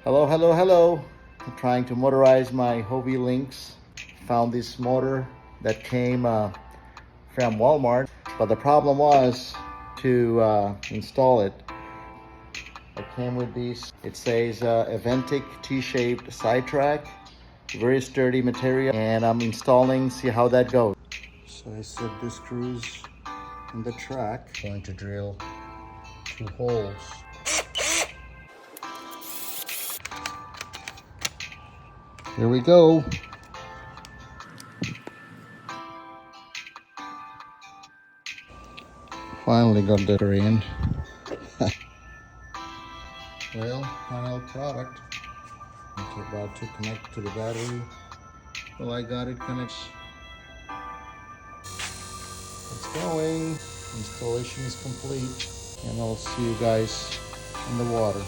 Hello, hello, hello. I'm trying to motorize my Hobie Lynx. Found this motor that came from Walmart, but the problem was to install it. It came with these, it says Aventik T-shaped sidetrack, very sturdy material, and I'm installing, see how that goes. So I set the screws in the track. Going to drill 2 holes. Here we go. Finally got the in. Well, final product. It's about to connect to the battery. Well, I got it connected. It's going. Installation is complete. And I'll see you guys in the water.